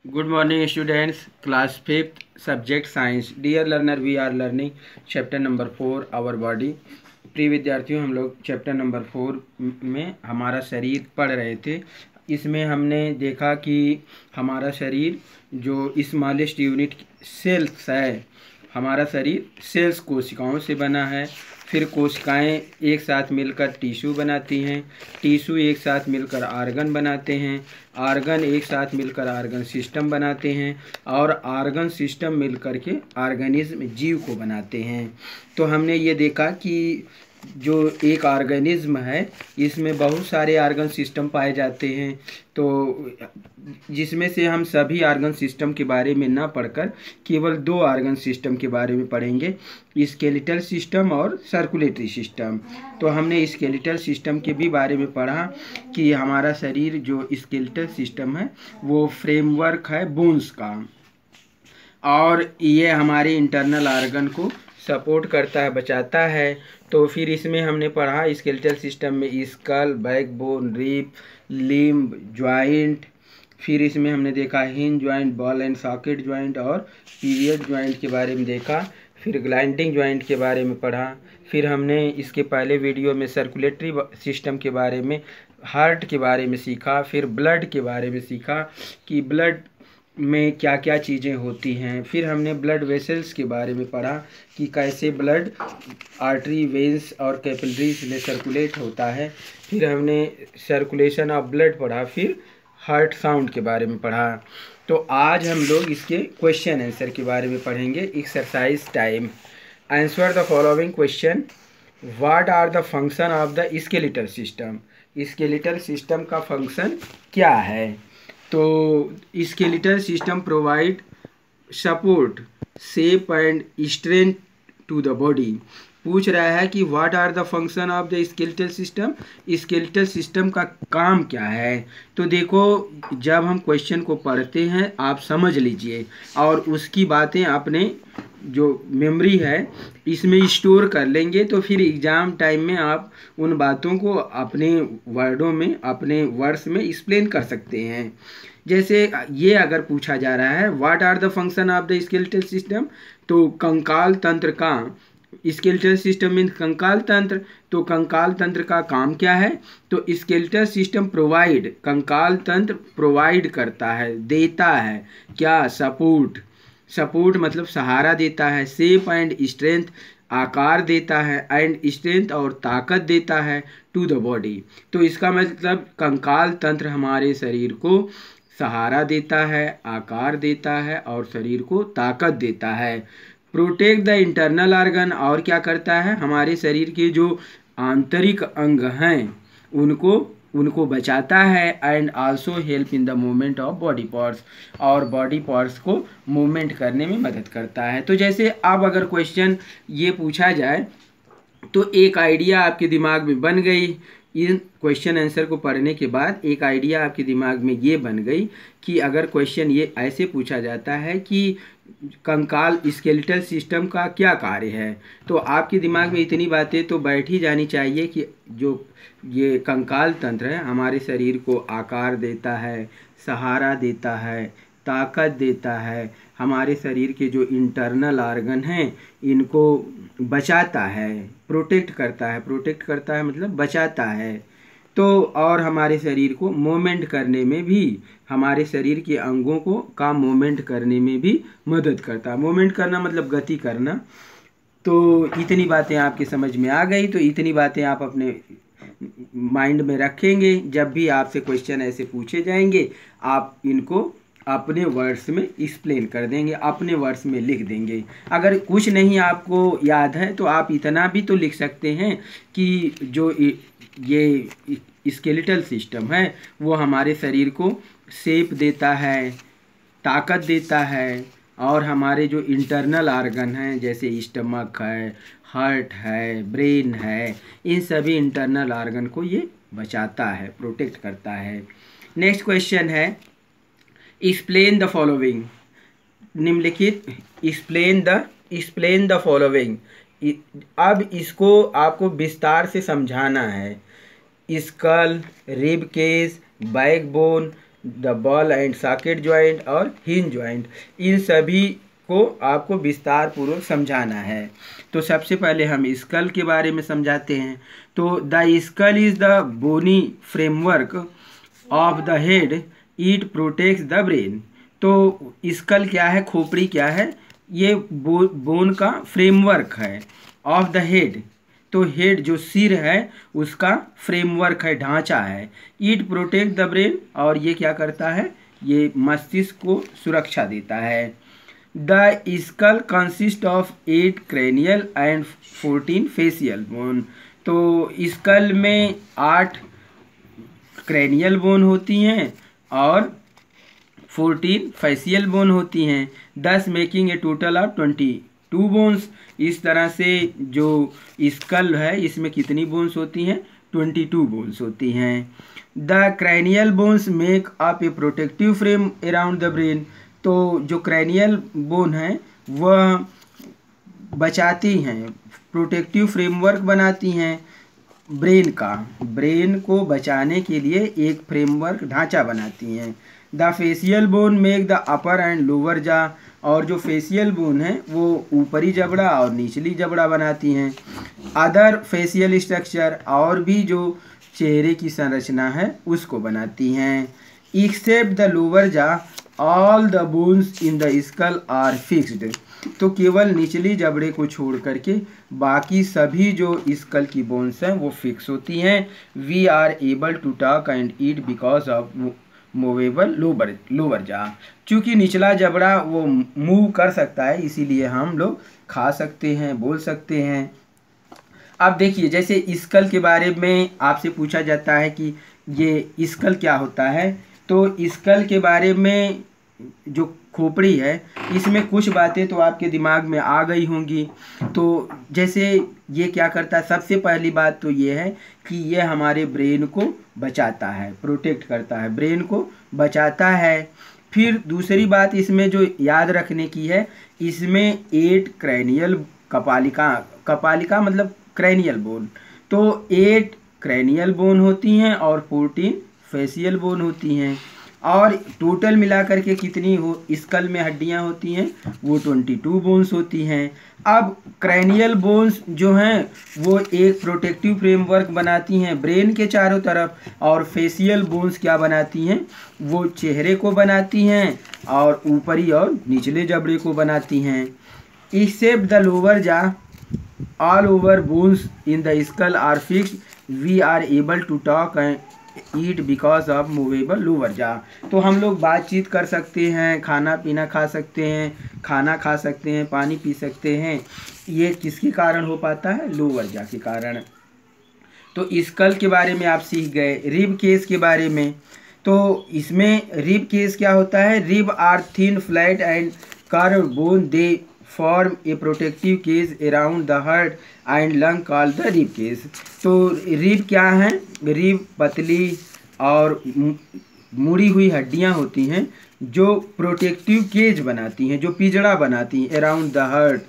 Good morning, students. Class 5th, subject science. Dear learner, we are learning chapter number 4, our body. प्रिय विद्यार्थियों, हम लोग chapter number 4 में हमारा शरीर पढ़ रहे थे। इसमें हमने देखा कि हमारा शरीर जो स्मॉलेस्ट यूनिट सेल्स है, हमारा शरीर सेल्स कोशिकाओं से बना है। फिर कोशिकाएं एक साथ मिलकर टिश्यू बनाती हैं, टिश्यू एक साथ मिलकर आर्गन बनाते हैं, आर्गन एक साथ मिलकर आर्गन सिस्टम बनाते हैं और आर्गन सिस्टम मिलकर के ऑर्गेनिज्म जीव को बनाते हैं। तो हमने ये देखा कि जो एक ऑर्गेनिज्म है इसमें बहुत सारे ऑर्गन सिस्टम पाए जाते हैं, तो जिसमें से हम सभी ऑर्गन सिस्टम के बारे में ना पढ़कर केवल 2 ऑर्गन सिस्टम के बारे में पढ़ेंगे, स्केलेटल सिस्टम और सर्कुलेटरी सिस्टम। तो हमने स्केलेटल सिस्टम के भी बारे में पढ़ा कि हमारा शरीर जो स्केलेटल सिस्टम है वो फ्रेमवर्क है बोन्स का, और ये हमारे इंटरनल ऑर्गन को सपोर्ट करता है, बचाता है। तो फिर इसमें हमने पढ़ा स्केलेटल सिस्टम में skull, backbone, rib, limb, joint. फिर इसमें हमने देखा hinge joint, ball and socket joint और पीरियड ज्वाइंट के बारे में देखा। फिर ग्लाइंडिंग ज्वाइंट के बारे में पढ़ा। फिर हमने इसके पहले वीडियो में सर्कुलेटरी सिस्टम के बारे में, हार्ट के बारे में सीखा। फिर ब्लड के बारे में सीखा कि ब्लड में क्या क्या चीज़ें होती हैं। फिर हमने ब्लड वेसल्स के बारे में पढ़ा कि कैसे ब्लड आर्टरी, वेंस और कैपिलरीज में सर्कुलेट होता है। फिर हमने सर्कुलेशन ऑफ ब्लड पढ़ा। फिर हार्ट साउंड के बारे में पढ़ा। तो आज हम लोग इसके क्वेश्चन आंसर के बारे में पढ़ेंगे। Exercise time. Answer the following question. What are the function of the skeletal system. Skeletal system का फंक्शन क्या है? तो skeletal system provide support, shape and strength to the body. पूछ रहा है कि what are the function of the skeletal system. Skeletal system का काम क्या है? तो देखो, जब हम क्वेश्चन को पढ़ते हैं आप समझ लीजिए और उसकी बातें अपने जो मेमोरी है इसमें स्टोर कर लेंगे, तो फिर एग्ज़ाम टाइम में आप उन बातों को अपने वर्डों में, अपने वर्ड्स में एक्सप्लेन कर सकते हैं। जैसे ये अगर पूछा जा रहा है what are the function of the skeletal system, तो कंकाल तंत्र का, स्केलेटल सिस्टम मीन्स कंकाल तंत्र, तो कंकाल तंत्र का काम क्या है? तो स्केलेटल सिस्टम प्रोवाइड, कंकाल तंत्र प्रोवाइड करता है, देता है क्या? सपोर्ट। सपोर्ट मतलब सहारा देता है। शेप एंड स्ट्रेंथ, आकार देता है, एंड स्ट्रेंथ और ताकत देता है टू द बॉडी। तो इसका मतलब कंकाल तंत्र हमारे शरीर को सहारा देता है, आकार देता है और शरीर को ताकत देता है। प्रोटेक्ट द इंटरनल ऑर्गन, और क्या करता है? हमारे शरीर के जो आंतरिक अंग हैं उनको बचाता है। And also help in the movement of body parts, और बॉडी पार्ट्स को मूवमेंट करने में मदद करता है। तो जैसे अब अगर क्वेश्चन ये पूछा जाए तो एक आइडिया आपके दिमाग में बन गई। इन क्वेश्चन आंसर को पढ़ने के बाद एक आइडिया आपके दिमाग में ये बन गई कि अगर क्वेश्चन ये ऐसे पूछा जाता है कि कंकाल स्केलेटल सिस्टम का क्या कार्य है, तो आपके दिमाग में इतनी बातें तो बैठ ही जानी चाहिए कि जो ये कंकाल तंत्र है हमारे शरीर को आकार देता है, सहारा देता है, ताकत देता है, हमारे शरीर के जो इंटरनल ऑर्गन हैं इनको बचाता है, प्रोटेक्ट करता है। प्रोटेक्ट करता है मतलब बचाता है। तो और हमारे शरीर को मूवमेंट करने में भी, हमारे शरीर के अंगों को का मूवमेंट करने में भी मदद करता है। मूवमेंट करना मतलब गति करना। तो इतनी बातें आपके समझ में आ गई, तो इतनी बातें आप अपने माइंड में रखेंगे। जब भी आपसे क्वेश्चन ऐसे पूछे जाएंगे आप इनको अपने वर्ड्स में एक्सप्लेन कर देंगे, अपने वर्ड्स में लिख देंगे। अगर कुछ नहीं आपको याद है तो आप इतना भी तो लिख सकते हैं कि जो ये स्केलेटल सिस्टम है वो हमारे शरीर को शेप देता है, ताकत देता है, और हमारे जो इंटरनल ऑर्गन हैं जैसे स्टमक है, हार्ट है, ब्रेन है, इन सभी इंटरनल ऑर्गन को ये बचाता है, प्रोटेक्ट करता है। नेक्स्ट क्वेश्चन है एक्सप्लेन द फॉलोइंग। निम्नलिखित एक्सप्लेन द फॉलोइंग। अब इसको आपको विस्तार से समझाना है। Skull, rib case, backbone, the ball and socket joint और हिंज ज्वाइंट, इन सभी को आपको विस्तार पूर्वक समझाना है। तो सबसे पहले हम स्कल के बारे में समझाते हैं। तो the skull is the bony framework of the head, it protects the brain. तो स्कल क्या है, खोपड़ी क्या है, ये बोन का फ्रेमवर्क है ऑफ द हेड। तो हेड जो सिर है उसका फ्रेमवर्क है, ढांचा है। इट प्रोटेक्ट द ब्रेन, और ये क्या करता है, ये मस्तिष्क को सुरक्षा देता है। The skull consist of 8 cranial and 14 facial bone. तो स्कल में 8 क्रैनियल बोन होती हैं और 14 फेसियल बोन होती हैं, 10 making a total of 22 bones. इस तरह से जो स्कल है इसमें कितनी बोन्स होती हैं, 22 बोन्स होती हैं। The cranial bones make up A protective frame around the brain. तो जो क्रैनियल बोन है वह बचाती हैं, प्रोटेक्टिव फ्रेमवर्क बनाती हैं ब्रेन का, ब्रेन को बचाने के लिए एक फ्रेमवर्क ढांचा बनाती हैं। The facial bone make the upper and lower जा, और जो फेसियल बोन है वो ऊपरी जबड़ा और निचली जबड़ा बनाती हैं। अदर फेसियल स्ट्रक्चर, और भी जो चेहरे की संरचना है उसको बनाती हैं। Except the lower jaw all the bones in the skull are fixed. तो केवल निचली जबड़े को छोड़ करके बाकी सभी जो स्कल की बोन्स हैं वो फिक्स होती हैं। We are able to talk and eat because of movable lower jaw. चूँकि निचला जबड़ा वो मूव कर सकता है इसीलिए हम लोग खा सकते हैं, बोल सकते हैं। अब देखिए, जैसे स्कल के बारे में आपसे पूछा जाता है कि ये स्कल क्या होता है, तो स्कल के बारे में जो खोपड़ी है इसमें कुछ बातें तो आपके दिमाग में आ गई होंगी। तो जैसे ये क्या करता है, सबसे पहली बात तो ये है कि ये हमारे ब्रेन को बचाता है, प्रोटेक्ट करता है, ब्रेन को बचाता है। फिर दूसरी बात इसमें जो याद रखने की है, इसमें 8 क्रैनियल कपालिका मतलब क्रैनियल बोन, तो 8 क्रैनियल बोन होती हैं और 14 फेसियल बोन होती हैं। और टोटल मिलाकर के कितनी हो स्कल में हड्डियां होती हैं, वो 22 बोन्स होती हैं। अब क्रैनियल बोन्स जो हैं वो एक प्रोटेक्टिव फ्रेमवर्क बनाती हैं ब्रेन के चारों तरफ, और फेसियल बोन्स क्या बनाती हैं, वो चेहरे को बनाती हैं और ऊपरी और निचले जबड़े को बनाती हैं। Except the lower jaw all over bones in the skull are fixed, we are able to talk and eat because of movable lower jaw. तो हम लोग बातचीत कर सकते हैं, खाना पीना खा सकते हैं, खाना खा सकते हैं, पानी पी सकते हैं। ये किसके कारण हो पाता है, लोअर जा के कारण। तो स्कल के बारे में आप सीख गए। रिब केस के बारे में, तो इसमें रिब केस क्या होता है, rib are thin flat and curve bone, they form a protective case around the heart and lung called the rib case. तो रिब क्या है, रिब पतली और मुड़ी हुई हड्डियां होती हैं जो प्रोटेक्टिव केज बनाती हैं, जो पिंजड़ा बनाती हैं अराउंड द हार्ट,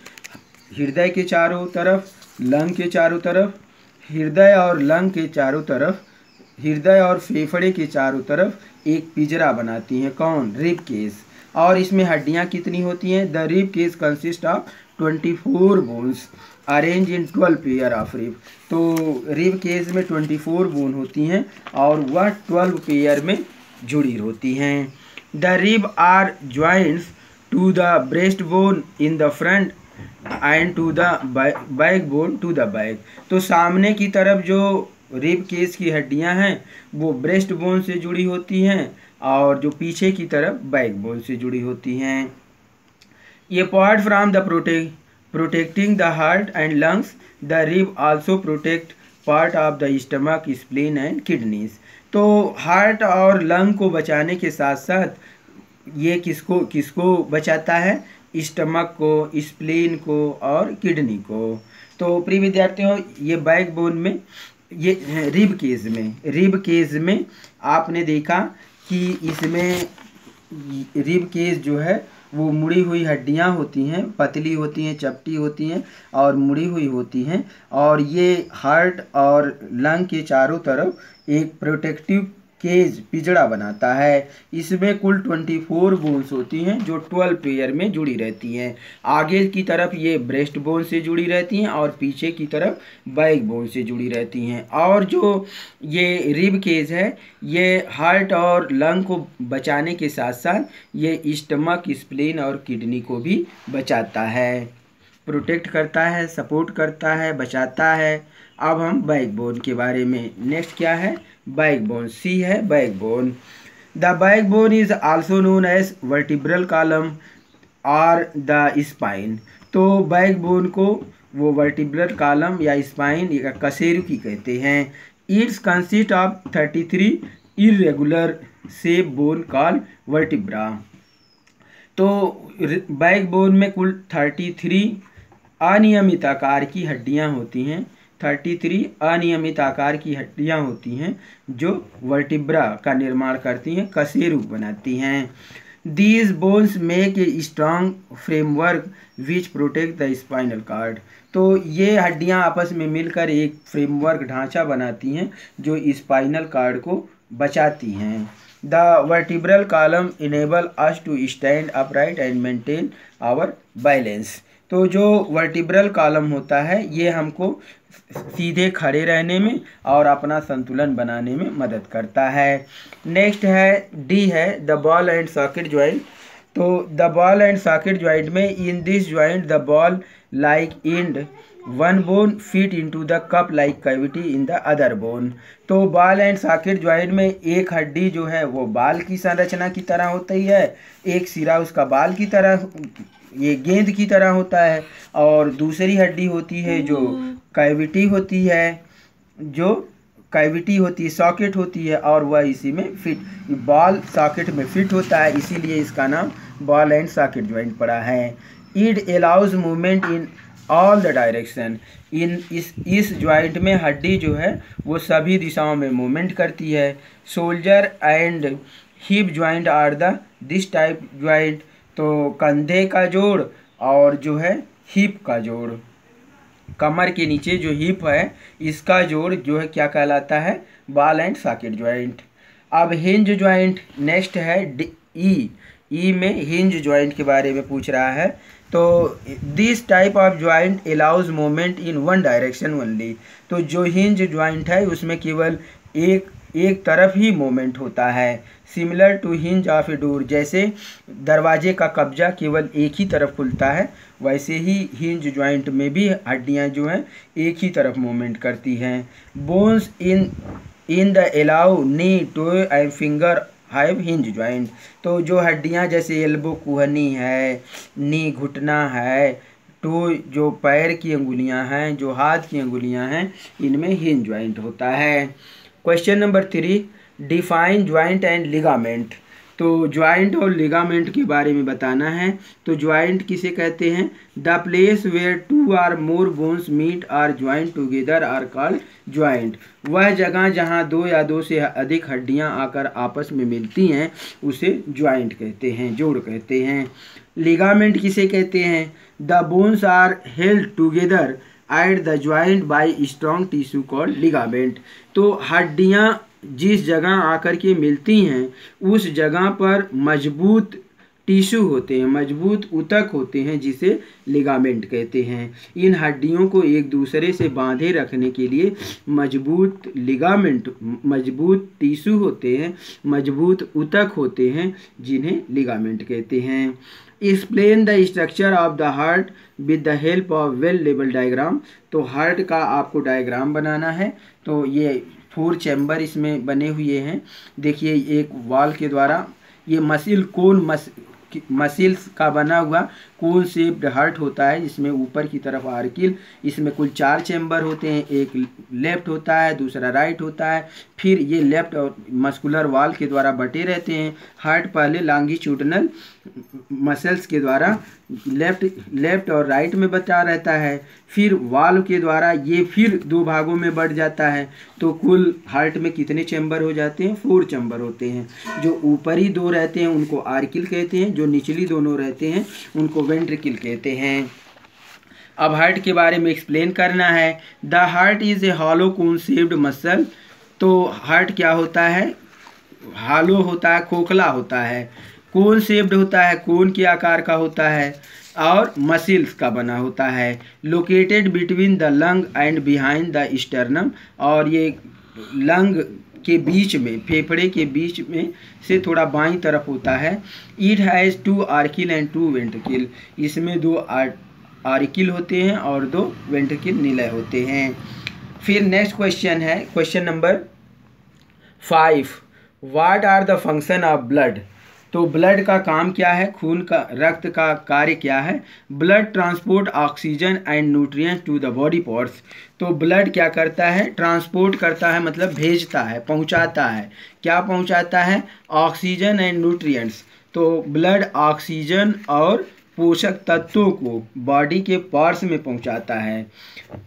हृदय के चारों तरफ, लंग के चारों तरफ, हृदय और लंग के चारों तरफ, हृदय और फेफड़े के चारों तरफ एक पिंजरा बनाती हैं। कौन, रिब केस। और इसमें हड्डियां कितनी होती हैं, the rib case consist of 24 bones arrange in 12 pair of rib. तो रिब केस में 24 बोन होती हैं और वह 12 पेयर में जुड़ी होती हैं। The rib are joints to the breast bone in the front and to the back bone to the back. तो सामने की तरफ जो रिब केस की हड्डियां हैं वो ब्रेस्ट बोन से जुड़ी होती हैं और जो पीछे की तरफ बैक बोन से जुड़ी होती हैं। ये apart from the protecting the heart and lungs, the rib also protect part of the stomach, spleen and kidneys. तो हार्ट और लंग को बचाने के साथ साथ ये किसको बचाता है, स्टमक को, स्प्लीन को और किडनी को। तो प्रिय विद्यार्थियों, ये बैक बोन में, ये रिब केस में आपने देखा कि इसमें रिब केस जो है वो मुड़ी हुई हड्डियां होती हैं, पतली होती हैं, चपटी होती हैं और मुड़ी हुई होती हैं, और ये हार्ट और लंग के चारों तरफ एक प्रोटेक्टिव केज पिंजड़ा बनाता है। इसमें कुल 24 बोन्स होती हैं जो 12 पेयर में जुड़ी रहती हैं। आगे की तरफ ये ब्रेस्ट बोन से जुड़ी रहती हैं और पीछे की तरफ बैक बोन से जुड़ी रहती हैं। और जो ये रिब केज है ये हार्ट और लंग को बचाने के साथ साथ ये स्टमक, स्प्लीन और किडनी को भी बचाता है, प्रोटेक्ट करता है, सपोर्ट करता है, बचाता है। अब हम बैक बोन के बारे में, नेक्स्ट क्या है, बैक बोन, सी है back bone. The back bone is also known as vertebral column or the spine. तो बैक बोन को वो वर्टिब्रल कॉलम या स्पाइन या कशेरुकी कहते हैं। It's consist of 33 irregular shape bone called vertebra. तो बैक बोन में कुल 33 अनियमित आकार की हड्डियां होती हैं, 33 अनियमित आकार की हड्डियां होती हैं जो वर्टिब्रा का निर्माण करती हैं, कशेरुक बनाती हैं। These bones make a strong framework which protect the spinal cord। तो ये हड्डियां आपस में मिलकर एक फ्रेमवर्क ढांचा बनाती हैं जो स्पाइनल कार्ड को बचाती हैं। The vertebral column enable us to stand upright and maintain our balance. तो जो वर्टिब्रल कॉलम होता है ये हमको सीधे खड़े रहने में और अपना संतुलन बनाने में मदद करता है। नेक्स्ट है डी है the ball and socket joint. तो the ball and socket joint में in this joint the ball like and one bone fit into the cup like cavity in the other bone. तो ball and socket joint में एक हड्डी जो है वो बाल की संरचना की तरह होती है, एक सिरा उसका बाल की तरह, ये गेंद की तरह होता है, और दूसरी हड्डी होती है जो कैविटी होती है, जो कैविटी होती है, सॉकेट होती है, और वह इसी में फिट, बॉल सॉकेट में फिट होता है, इसीलिए इसका नाम बॉल एंड सॉकेट ज्वाइंट पड़ा है। It allows movement in all the direction. इस ज्वाइंट में हड्डी जो है वो सभी दिशाओं में मूवमेंट करती है। Shoulder and hip joint are the this type joint. तो कंधे का जोड़ और जो है हिप का जोड़, कमर के नीचे जो हिप है इसका जोड़ जो है क्या कहलाता है, बॉल एंड सॉकेट ज्वाइंट। अब हिंज ज्वाइंट नेक्स्ट है ई में हिंज ज्वाइंट के बारे में पूछ रहा है। तो this type of joint allows movement in one direction only. तो जो हिंज ज्वाइंट है उसमें केवल एक तरफ ही मूवमेंट होता है। Similar to hinge of a door, जैसे दरवाजे का कब्जा केवल एक ही तरफ खुलता है, वैसे ही हिंज ज्वाइंट में भी हड्डियां जो हैं एक ही तरफ मूवमेंट करती हैं। Bones in the elbow knee toe and finger have hinge joint. तो जो हड्डियां जैसे एल्बो कुहनी है, नी घुटना है, टो जो पैर की अंगुलियां हैं, जो हाथ की अंगुलियां हैं, इनमें हिंज ज्वाइंट होता है। Question number 3, define joint and ligament. तो ज्वाइंट और लिगामेंट के बारे में बताना है। तो ज्वाइंट किसे कहते हैं, द प्लेस वेयर 2 और more bones meet are joint together are called joint. वह जगह जहां 2 या 2 से अधिक हड्डियां आकर आपस में मिलती हैं उसे ज्वाइंट कहते हैं, जोड़ कहते हैं। लिगामेंट किसे कहते हैं, the bones are held together at the joint by strong tissue called ligament. तो हड्डियां जिस जगह आकर के मिलती हैं उस जगह पर मजबूत टिश्यू होते हैं, मजबूत ऊतक होते हैं, जिसे लिगामेंट कहते हैं। इन हड्डियों को एक दूसरे से बांधे रखने के लिए मजबूत लिगामेंट, मजबूत टिश्यू होते हैं, मजबूत ऊतक होते हैं, जिन्हें लिगामेंट कहते हैं। Explain the structure of the heart with the help of well label diagram. तो हार्ट का आपको डायग्राम बनाना है। तो ये 4 चैम्बर इसमें बने हुए हैं। देखिए एक वॉल के द्वारा ये मसिल्स का बना हुआ कोन शेप्ड हार्ट होता है, जिसमें ऊपर की तरफ आर्किल, इसमें कुल 4 चैम्बर होते हैं, एक लेफ्ट होता है, दूसरा राइट होता है, फिर ये लेफ्ट और मस्कुलर वॉल के द्वारा बटे रहते हैं। हार्ट पहले लॉन्गिट्यूडिनल मसल्स के द्वारा लेफ्ट और राइट में बटा रहता है, फिर वॉल के द्वारा ये फिर 2 भागों में बढ़ जाता है। तो कुल हार्ट में कितने चैम्बर हो जाते हैं, 4 चैम्बर होते हैं। जो ऊपरी 2 रहते हैं उनको आर्किल कहते हैं, जो निचली दोनों रहते हैं उनको वेंट्रिकल कहते हैं। अब हार्ट के बारे में एक्सप्लेन करना है। The heart is a hollow cone shaped muscle. तो हार्ट क्या होता है, हालो होता है, खोखला होता है, कोन शेप्ड होता है, कोन के आकार का होता है, और मसिल्स का बना होता है, located between the lung and behind the sternum, और ये लंग के बीच में, फेफड़े के बीच में से थोड़ा बाईं तरफ होता है। इट हैज़ 2 आर्किल एंड 2 वेंट्रिकल, इसमें 2 आर्किल होते हैं और 2 वेंट्रिकल निलय होते हैं। फिर नेक्स्ट क्वेश्चन है question number 5, what are the function of blood. तो ब्लड का काम क्या है, खून का, रक्त का कार्य क्या है। Blood transport oxygen and nutrients to the body parts. तो ब्लड क्या करता है, ट्रांसपोर्ट करता है, मतलब भेजता है, पहुंचाता है। क्या पहुंचाता है, ऑक्सीजन एंड न्यूट्रिएंट्स। तो ब्लड ऑक्सीजन और पोषक तत्वों को बॉडी के पार्ट्स में पहुंचाता है।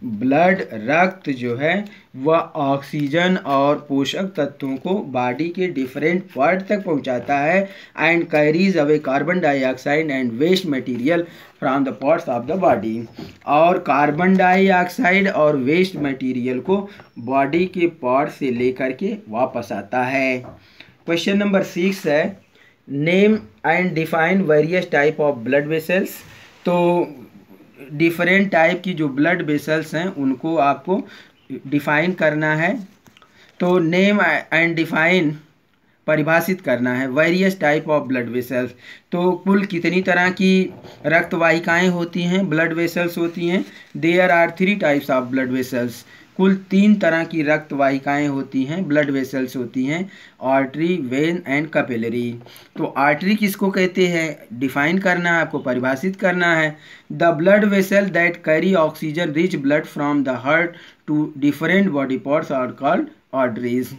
ब्लड, रक्त जो है वह ऑक्सीजन और पोषक तत्वों को बॉडी के डिफरेंट पार्ट तक पहुंचाता है and carries away carbon dioxide and waste material from the parts of the body. और कार्बन डाइऑक्साइड और वेस्ट मटेरियल को बॉडी के पार्ट से लेकर के वापस आता है। क्वेश्चन नंबर 6 है, name and define various type of blood vessels. तो डिफरेंट टाइप की जो ब्लड वेसल्स हैं उनको आपको डिफाइन करना है। तो नेम एंड डिफाइन, परिभाषित करना है। Various type of blood vessels, तो कुल कितनी तरह की रक्त वाहिकाएँ होती हैं, ब्लड वेसल्स होती हैं। There are 3 types of blood vessels, कुल 3 तरह की रक्त वाहिकाएँ होती हैं, ब्लड वेसल्स होती हैं, आर्टरी, वेन एंड कैपिलरी। तो आर्टरी किसको कहते हैं, डिफाइन करना है आपको, परिभाषित करना है। The blood vessel that carry oxygen rich blood from the heart to different body parts are called arteries.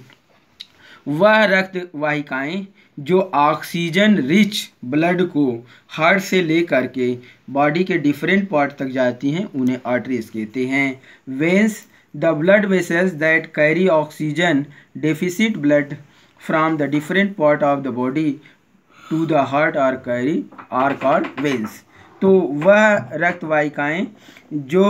वह रक्त वाहिकाएँ जो ऑक्सीजन रिच ब्लड को हार्ट से लेकर के बॉडी के डिफरेंट पार्ट तक जाती हैं उन्हें आर्टरीज कहते हैं। Veins, the blood vessels that carry oxygen deficient blood from the different part of the body to the heart are called veins। तो वह रक्त वाहिकाएँ जो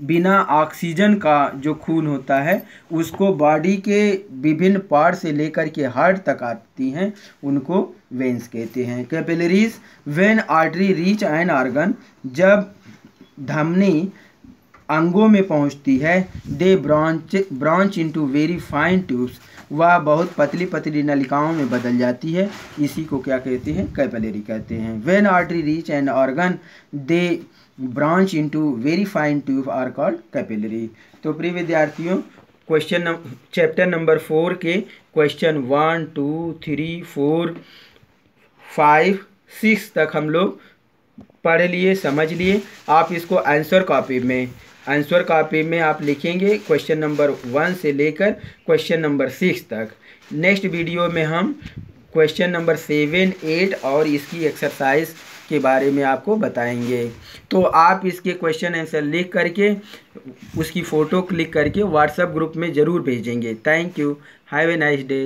बिना ऑक्सीजन का जो खून होता है उसको बॉडी के विभिन्न पार्ट से लेकर के हार्ट तक आती हैं उनको वेन्स कहते हैं। Capillaries, when artery reach an organ, जब धमनी अंगों में पहुंचती है, they branch into very fine tubes, वह बहुत पतली पतली नलिकाओं में बदल जाती है, इसी को क्या कहते हैं, कैपिलरी कहते हैं। When artery reach an organ they branch into very fine tube are called capillary. तो प्रिय विद्यार्थियों, चैप्टर नंबर 4 के क्वेश्चन 1, 2, 3, 4, 5, 6 तक हम लोग पढ़ लिए, समझ लिए। आप इसको आंसर कॉपी में आप लिखेंगे क्वेश्चन नंबर 1 से लेकर क्वेश्चन नंबर 6 तक। नेक्स्ट वीडियो में हम क्वेश्चन नंबर 7, 8 और इसकी एक्सरसाइज के बारे में आपको बताएंगे। तो आप इसके क्वेश्चन आंसर लिख करके उसकी फ़ोटो क्लिक करके व्हाट्सएप ग्रुप में ज़रूर भेजेंगे। Thank you, have a nice day.